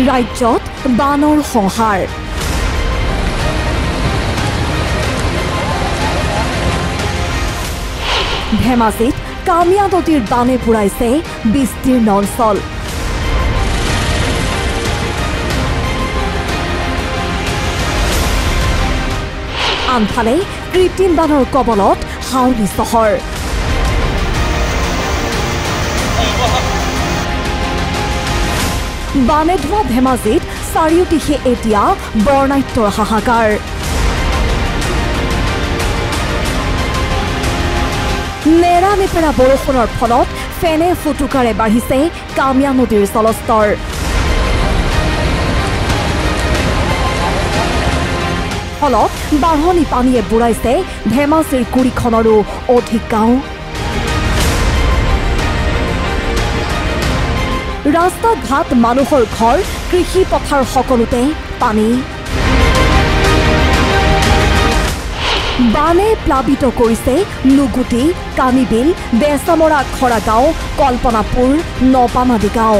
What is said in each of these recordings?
ৰাজ্যত বানৰ সংহাৰ। ধেমাজিত কামিয়া নদীৰ বানে বুঢ়াইছে বিস্তীৰ্ণ অঞ্চল। আনফালে কৃত্ৰিম বানৰ কবলত হাউলি চহৰ। বানে ধোৱা ধেমাজিত চাৰিওদিশে এতিয়া বৰ্ণাঢ্যৰ হাহাকাৰ। নেৰানেপেৰা বৰষুণৰ ফলত ফেনে ফুটুকাৰে বাঢ়িছে কামিয়া নদীৰ জলস্তৰ। ফলত বাঢ়নি পানীয়ে বুঢ়াইছে ধেমাজিৰ ২০খনৰো অধিক গাঁও। ৰাস্তা ঘাট, মানুহৰ ঘৰ, কৃষি পথাৰ সকলোতে পানী। বানে প্লাবিত কৰিছে লুগুটি, কানিবিল, বেচামৰা, খৰাগাঁও, কল্পনাপুৰ, নপামাদি গাঁও।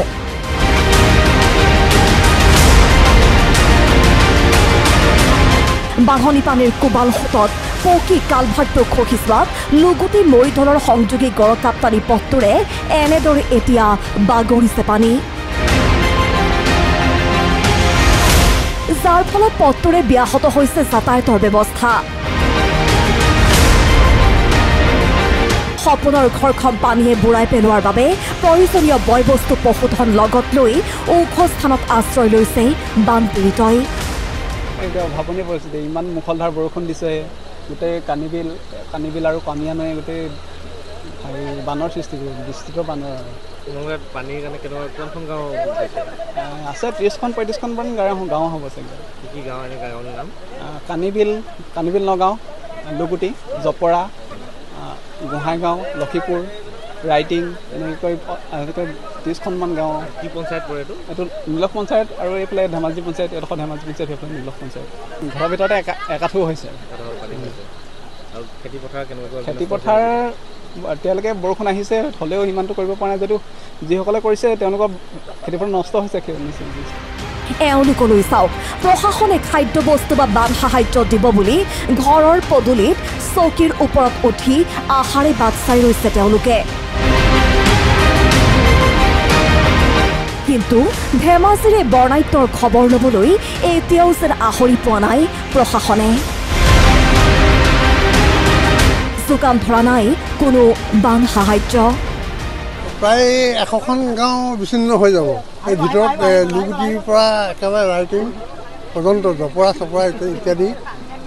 বাঢ়নি পানীৰ কোবাল সোঁতত পকী কালভাৰটো খহি যোৱাত লুগুটি মৰিধলৰ সংযোগী গড়কাপ্তানি পথটোৰে এনেদৰে এতিয়া বাগৰিছে পানী, যাৰ ফলত পথটোৰে ব্যাহত হৈছে যাতায়াতৰ ব্যৱস্থা। সপোনৰ ঘৰখন পানীয়ে বুঢ়াই পেলোৱাৰ বাবে প্ৰয়োজনীয় বয়-বস্তু পশুধন লগত লৈ ওখ স্থানত আশ্ৰয় লৈছে বানপীড়িতই। এতিয়া অভাৱনীয় পৰিস্থিতি, ইমান মুখলধাৰ বৰষুণ দিছে, গোটেই কানিবিল আৰু কামিয়া নৈ গোটেই বানৰ সৃষ্টি কৰিছে, বিস্তৃত বানৰ। পানীৰ কাৰণে কোনখন গাঁও আছে? ৩০-৩৫খন গাঁও হ'ব চাগে। কি গাঁও এনে গাঁৱৰ নাম? কানিবিল নগাঁও, লুগুটি, জপৰা, গোহাঁইগাঁও, লক্ষীপুৰ, ৰাইটিং, এনেকৈ ৩০খনমান গাঁও। কি পঞ্চায়ত পৰে এইটো? এইটো নিলখ পঞ্চায়ত আৰু এইফালে ধেমাজি পঞ্চায়ত, এডোখৰ ধেমাজি পঞ্চায়ত, সেইফালে নিলখ পঞ্চায়ত। ঘৰৰ ভিতৰতে একাঠো হৈছে। আৰু খেতিপথাৰ কেনেকুৱা? খেতিপথাৰ এতিয়ালৈকে বৰষুণ আহিছে, হ'লেও সিমানটো কৰিব পৰা নাই। যদিও যিসকলে কৰিছে তেওঁলোকৰ খেতিপথাৰ নষ্ট হৈছে। এওঁলোকলৈ চাওক, প্ৰশাসনে খাদ্য বস্তু বা বান সাহায্য দিব বুলি ঘৰৰ পদূলিত চকীৰ ওপৰত উঠি আশাৰে বাট চাই ৰৈছে তেওঁলোকে। কিন্তু ধেমাজিৰে বৰ্ণাঢ্যৰ খবৰ ল'বলৈ এতিয়াও যেন আহৰি পোৱা নাই প্ৰশাসনে। যোগান ধৰা নাই কোনো বান সাহায্য। প্ৰায় ১০০খন গাঁও বিচ্ছিন্ন হৈ যাব। এই ভিতৰত লুগুটিৰ পৰা একেবাৰে ৰাইটিং পৰ্যন্ত জপৰা চপৰা ইত্যাদি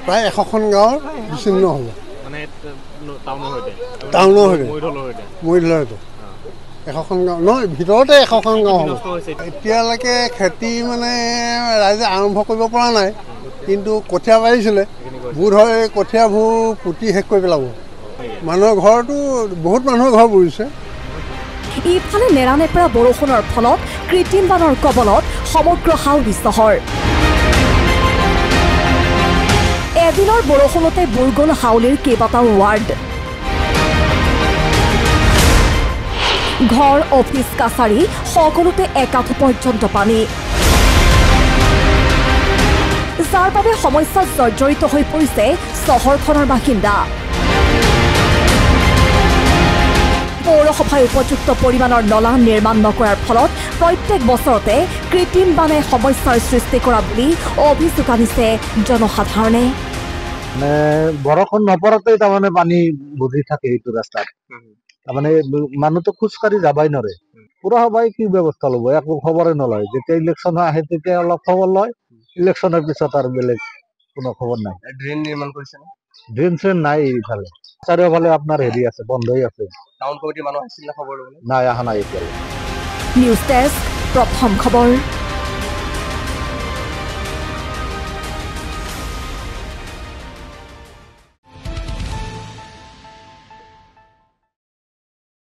প্ৰায় ১০০খন গাঁৱৰ বিচ্ছিন্ন হ'ব। টাউনৰ সৈতে মৰিধলৰ ১০০খন গাঁও নহয়, ভিতৰতে ১০০খন গাঁও হ'ব। এতিয়ালৈকে খেতি মানে ৰাইজে আৰম্ভ কৰিব পৰা নাই, কিন্তু কঠীয়া পাৰিছিলে। বোধ হয় কঠীয়াবোৰ পুতি শেষ কৰি পেলাব। মানুহৰ ঘৰতো বহুত মানুহৰ ঘৰ বুৰিছে। ইফালে নেৰানেপেৰা বৰষুণৰ ফলত কৃত্ৰিম বানৰ কবলত সমগ্ৰ হাউলি চহৰ। এদিনৰ বৰষুণতে বুৰ গ'ল হাউলিৰ কেইবাটাও ৱাৰ্ড। ঘৰ, অফিচ, কাছাৰী সকলোতে একাঠো পৰ্যন্ত পানী, যাৰ বাবে সমস্যাত জৰ্জৰিত হৈ পৰিছে চহৰখনৰ বাসিন্দা। পৌৰসভাই উপযুক্ত পৰিমাণৰ নলা নিৰ্মাণ নকৰাৰ ফলত প্ৰত্যেক বছৰতে কৃত্ৰিম বানে সমস্যাৰ সৃষ্টি কৰা বুলি অভিযোগ আনিছে জনসাধাৰণে। বৰষুণ নপৰাতেই তাৰমানে পানী ভৰি থাকে এইটো ৰাস্তাত। তাৰমানে মানুহতো খোজকাঢ়ি যাবাই নোৱাৰে। পুৰসভাই কি ব্যৱস্থা ল'ব একো খবৰে নলয়। যেতিয়া ইলেকশ্যন আহে তেতিয়া অলপ খবৰ লয়, ইলেকশ্যনৰ পিছত আৰু বেলেগ কোনো খবৰ নাই। ড্ৰেইন নিৰ্মাণ কৰিছে? ড্ৰেইন চেইন নাই এইফালে। চাৰিওফালে আপোনাৰ হেৰি আছে, বন্ধই আছে। টাউন কমিটিৰ মানুহ আহিছিল নে খবৰ ল'বলৈ? নাই, অহা নাই এতিয়ালৈ। নিউজ ডেস্ক, প্ৰথম খবৰ।